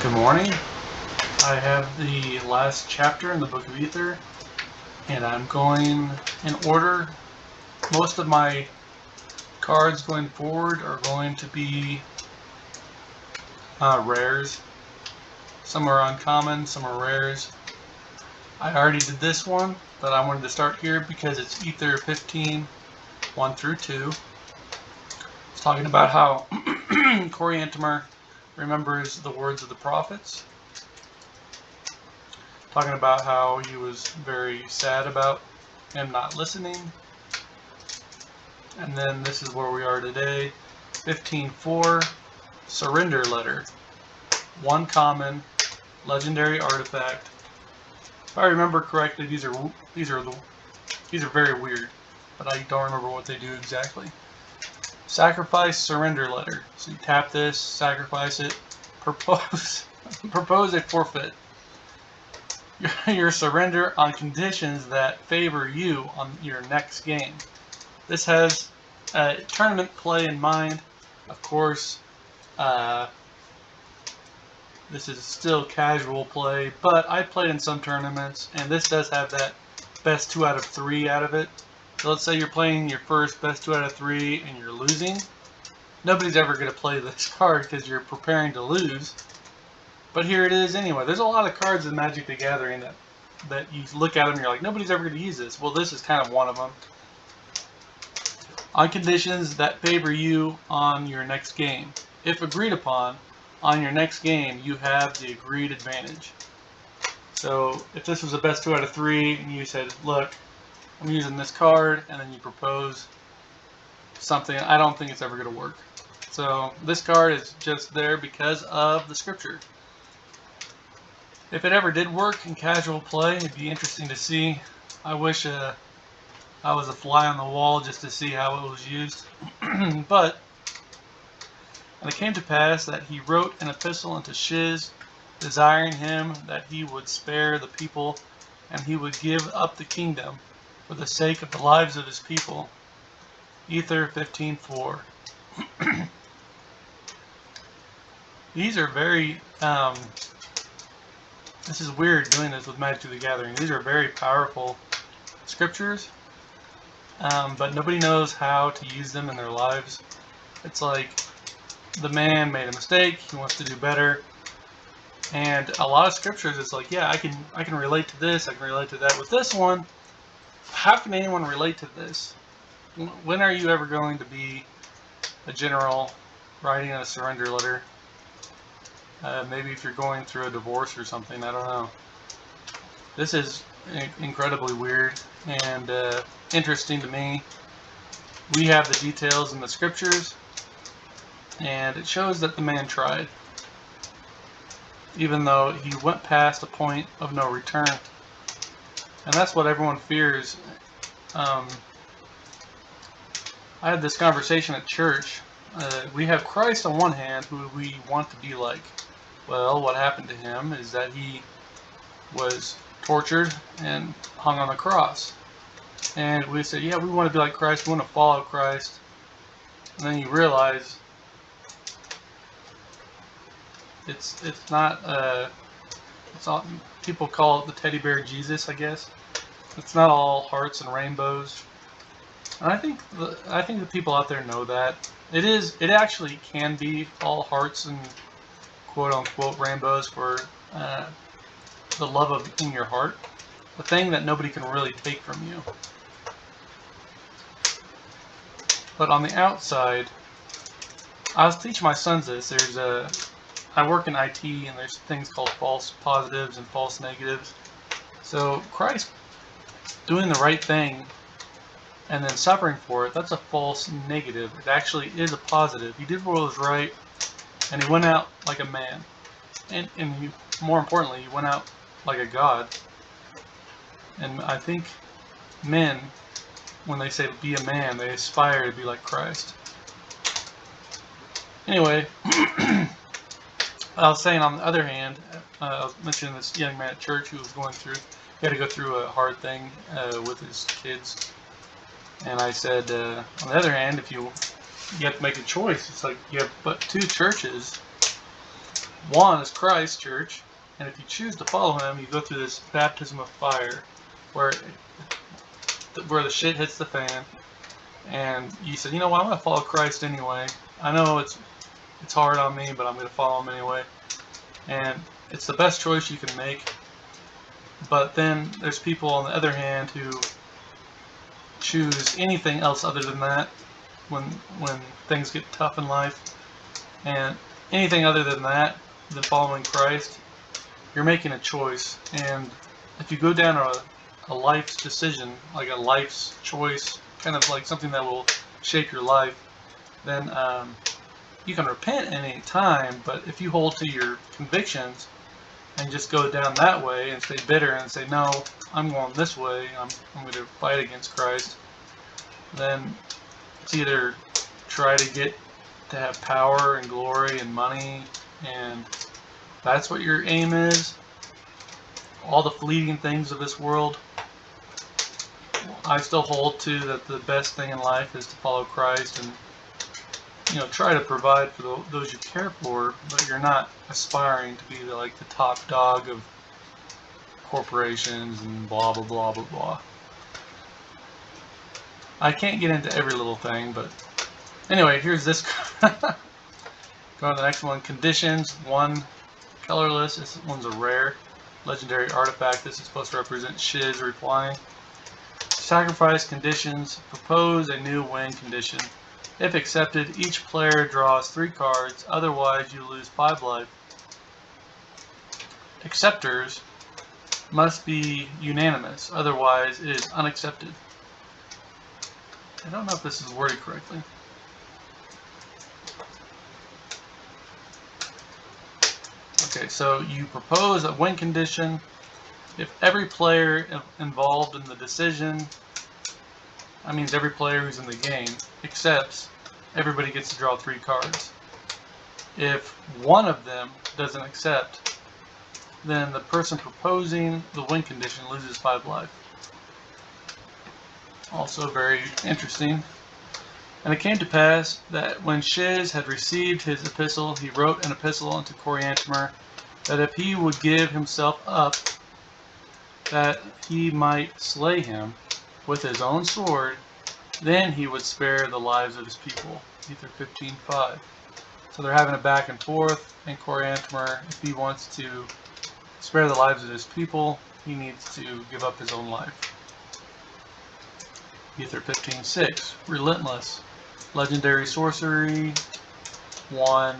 Good morning. I have the last chapter in the Book of Ether, and I'm going in order. Most of my cards going forward are going to be rares. Some are uncommon, some are rares. I already did this one, but I wanted to start here because it's Ether 15, 1 through 2. It's talking about how Coriantumr remembers the words of the prophets. Talking about how he was very sad about him not listening. And then this is where we are today. 15.4, Surrender Letter. One common, legendary artifact. If I remember correctly, these are very weird, but I don't remember what they do exactly. Sacrifice Surrender Letter. So you tap this, sacrifice it, propose a forfeit. Your surrender on conditions that favor you on your next game. This has tournament play in mind. Of course, this is still casual play, but I played in some tournaments, and this does have that best 2 out of 3 out of it. So let's say you're playing your first best 2 out of 3 and you're losing. Nobody's ever going to play this card because you're preparing to lose. But here it is anyway. There's a lot of cards in Magic the Gathering that you look at them and you're like, nobody's ever going to use this. Well, this is kind of one of them. On conditions that favor you on your next game. If agreed upon, on your next game, you have the agreed advantage. So if this was a best 2 out of 3 and you said, look, I'm using this card, and then you propose something, I don't think it's ever going to work. So this card is just there because of the scripture. If it ever did work in casual play, it'd be interesting to see. I wish I was a fly on the wall just to see how it was used. But and it came to pass that he wrote an epistle unto Shiz, desiring him that he would spare the people, and he would give up the kingdom for the sake of the lives of his people. Ether 15.4. These are very this is weird doing this with Magic the Gathering. These are very powerful scriptures, but nobody knows how to use them in their lives. It's like the man made a mistake, he wants to do better, and a lot of scriptures it's like, yeah, I can relate to this, I can relate to that. With this one, how can anyone relate to this? When are you ever going to be a general writing a surrender letter? Maybe if you're going through a divorce or something, I don't know. This is incredibly weird and interesting to me. We have the details in the scriptures, and it shows that the man tried, even though he went past a point of no return. And that's what everyone fears. I had this conversation at church. We have Christ on one hand, who we want to be like. Well, what happened to him is that he was tortured and hung on the cross. And we said, yeah, we want to be like Christ, we want to follow Christ. And then you realize it's not it's all, people call it the teddy bear Jesus, I guess. It's not all hearts and rainbows. And I think the people out there know that. It actually can be all hearts and quote-unquote rainbows for the love of in your heart, the thing that nobody can really take from you. But on the outside, I was teaching my sons this. I work in IT, and there's things called false positives and false negatives. So Christ doing the right thing and then suffering for it, that's a false negative. It actually is a positive. He did what was right, and he went out like a man. And he, more importantly, he went out like a God. And I think men, when they say be a man, they aspire to be like Christ. Anyway, I was saying on the other hand, I was mentioning this young man at church who was going through, he had to go through a hard thing with his kids. And I said, on the other hand, if you have to make a choice, it's like you have but 2 churches. One is Christ Church, and if you choose to follow him, you go through this baptism of fire, where the shit hits the fan, and you said, you know what, I'm gonna follow Christ anyway. I know it's hard on me, but I'm gonna follow him anyway, and it's the best choice you can make. But then there's people on the other hand who choose anything else other than that when things get tough in life, and anything other than that, than following Christ, you're making a choice. And if you go down a life's decision, like a life's choice, kind of like something that will shape your life, then you can repent at any time. But if you hold to your convictions and just go down that way and stay bitter and say, no, I'm going this way, I'm going to fight against Christ, then it's either try to get to have power and glory and money, and that's what your aim is, all the fleeting things of this world. I still hold to that the best thing in life is to follow Christ and, you know, try to provide for those you care for, but you're not aspiring to be like the top dog of corporations and blah blah blah blah blah. I can't get into every little thing, but anyway, here's this. Go on to the next one. Conditions. 1 colorless. This one's a rare legendary artifact. This is supposed to represent Shiz replying. Sacrifice conditions. Propose a new win condition. If accepted, each player draws 3 cards. Otherwise, you lose 5 life. Acceptors must be unanimous. Otherwise, it is unaccepted. I don't know if this is worded correctly. Okay, so you propose a win condition. If every player involved in the decision, that means every player who's in the game, accepts, everybody gets to draw 3 cards. If one of them doesn't accept, then the person proposing the win condition loses 5 life. Also very interesting. And it came to pass that when Shiz had received his epistle, he wrote an epistle unto Coriantumr, that if he would give himself up, that he might slay him with his own sword, then he would spare the lives of his people. Ether 15:5. So they're having a back and forth, and Coriantumr, if he wants to spare the lives of his people, he needs to give up his own life. Ether 15:6. Relentless. Legendary sorcery. 1.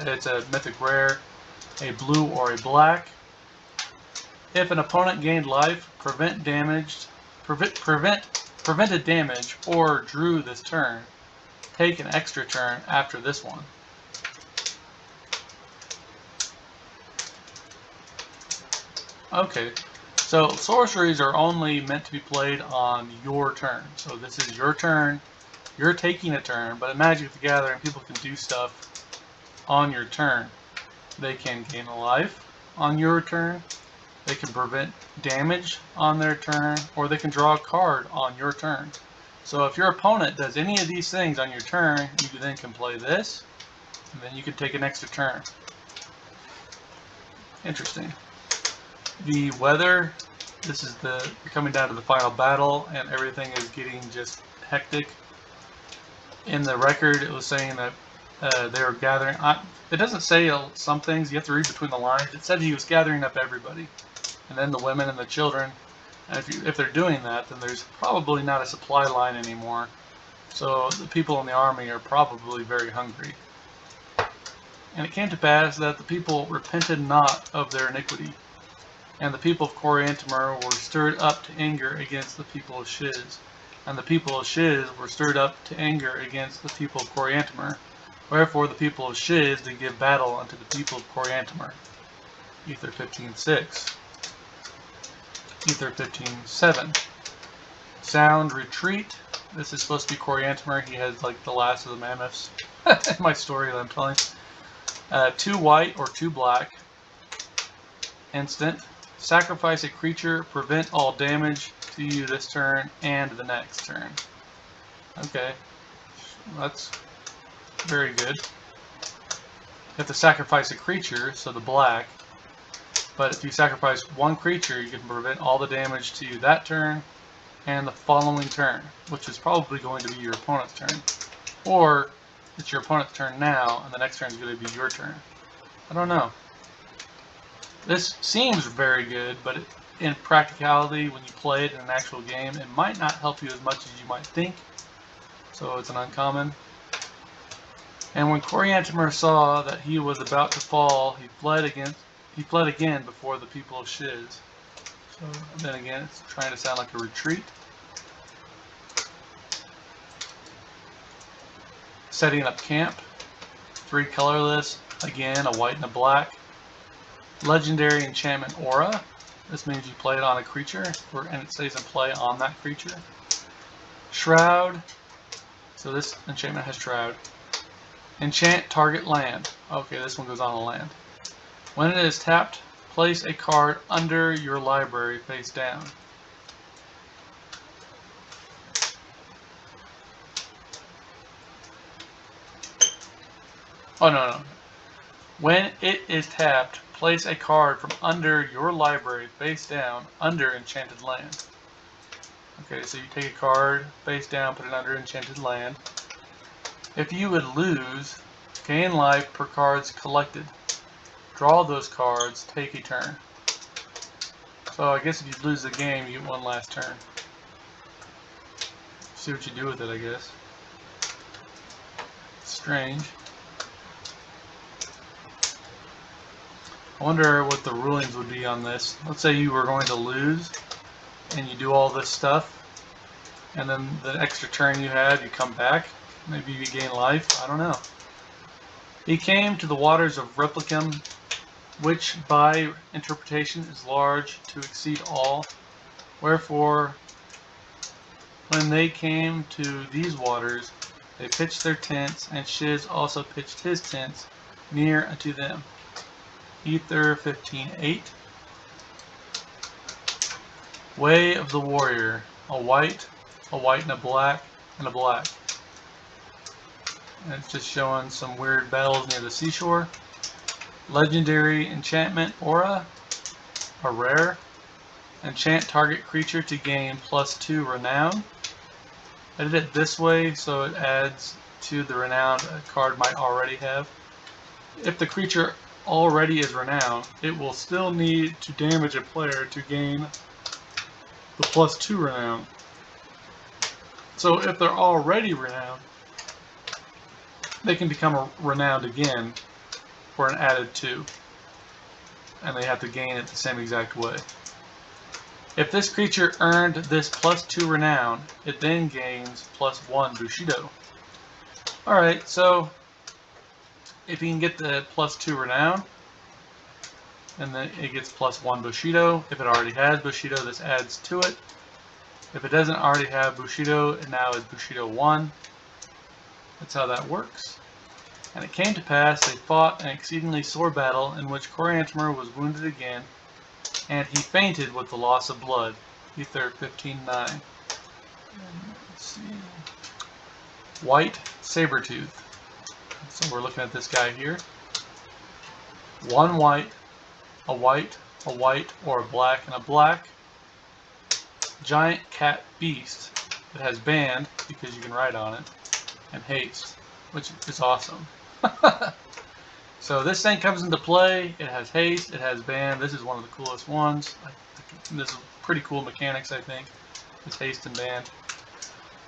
It's a mythic rare. A blue or a black. If an opponent gained life, prevented damage, or drew this turn, take an extra turn after this one. Okay, so sorceries are only meant to be played on your turn. So this is your turn. You're taking a turn, but in Magic the Gathering, people can do stuff on your turn. They can gain a life on your turn. They can prevent damage on their turn, or they can draw a card on your turn. So if your opponent does any of these things on your turn, you then can play this, and then you can take an extra turn. Interesting. The weather, this is you're coming down to the final battle, and everything is getting just hectic. In the record, it was saying that they were gathering. It doesn't say some things. You have to read between the lines. It said he was gathering up everybody, and then the women and the children. And if they're doing that, then there's probably not a supply line anymore. So the people in the army are probably very hungry. And it came to pass that the people repented not of their iniquity, and the people of Coriantumr were stirred up to anger against the people of Shiz. And the people of Shiz were stirred up to anger against the people of Coriantumr. Wherefore the people of Shiz did give battle unto the people of Coriantumr. Ether 15:6. Ether 15:7. Sound retreat. This is supposed to be Coriantumr. He has like the last of the mammoths. My story that I'm telling. 2 white or 2 black. Instant. Sacrifice a creature. Prevent all damage to you this turn and the next turn. Okay. That's very good. have to sacrifice a creature, so the black. But if you sacrifice one creature, you can prevent all the damage to you that turn and the following turn, which is probably going to be your opponent's turn. Or it's your opponent's turn now, and the next turn is going to be your turn. I don't know. This seems very good, but in practicality, when you play it in an actual game, it might not help you as much as you might think. So it's an uncommon. And when Coriantumr saw that he was about to fall, he fled again before the people of Shiz. So then again, it's trying to sound like a retreat. Setting up camp. 3 colorless. Again, a white and a black. Legendary enchantment aura. This means you play it on a creature, and it stays in play on that creature. Shroud. So this enchantment has Shroud. Enchant target land. Okay, this one goes on a land. When it is tapped, place a card under your library face down. Oh, no. When it is tapped, place a card from under your library face down under enchanted land. Okay, so you take a card face down, put it under enchanted land. If you would lose, gain life per cards collected. Draw those cards, take a turn. So I guess if you lose the game, you get one last turn. See what you do with it, I guess. Strange. I wonder what the rulings would be on this. Let's say you were going to lose, and you do all this stuff, and then the extra turn you had, you come back. Maybe you gain life. I don't know. He came to the waters of Replicum, which by interpretation is large to exceed all. Wherefore, when they came to these waters, they pitched their tents, and Shiz also pitched his tents near unto them. Ether 15:8. Way of the Warrior. A white and a black, and a black. And it's just showing some weird battles near the seashore. Legendary enchantment aura. A rare. Enchant target creature to gain +2 renown. I did it this way so it adds to the renown a card might already have. If the creature already is renowned, it will still need to damage a player to gain the +2 renown. So if they're already renowned, they can become renowned again for an added 2. And they have to gain it the same exact way. If this creature earned this +2 renown, it then gains +1 Bushido. Alright, so if you can get the +2 renown, and then it gets +1 Bushido. If it already has Bushido, this adds to it. If it doesn't already have Bushido, it now is Bushido 1. That's how that works. And it came to pass they fought an exceedingly sore battle, in which Coriantumr was wounded again, and he fainted with the loss of blood. Ether 15:9. Let's see. White Sabertooth. So we're looking at this guy here. 1 white, a white, or a black and a black. Giant cat beast that has band, because you can ride on it, and haste, which is awesome. So this thing comes into play. It has haste, it has band. This is one of the coolest ones. This is pretty cool mechanics, I think. This haste and band.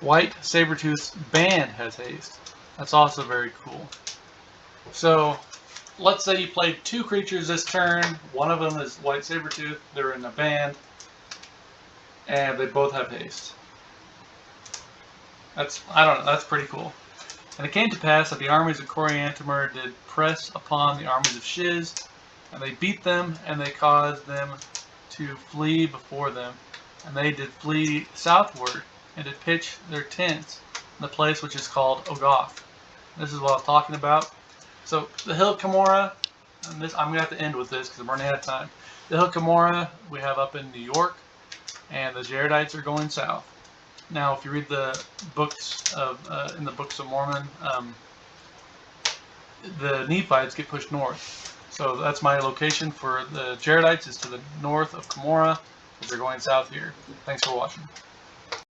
White Sabertooth's band has haste. That's also very cool. So let's say you played 2 creatures this turn. One of them is White Sabertooth. They're in a band, and they both have haste. I don't know. That's pretty cool. And it came to pass that the armies of Coriantumr did press upon the armies of Shiz, and they beat them, and they caused them to flee before them. And they did flee southward, and did pitch their tents in the place which is called Ogoth. This is what I was talking about. So the Hill Cumorah, and this I'm going to have to end with this because I'm running out of time. The Hill Cumorah we have up in New York, and the Jaredites are going south. Now, if you read the books of in the Books of Mormon, the Nephites get pushed north. So that's my location for the Jaredites, is to the north of Cumorah, as they're going south here. Thanks for watching.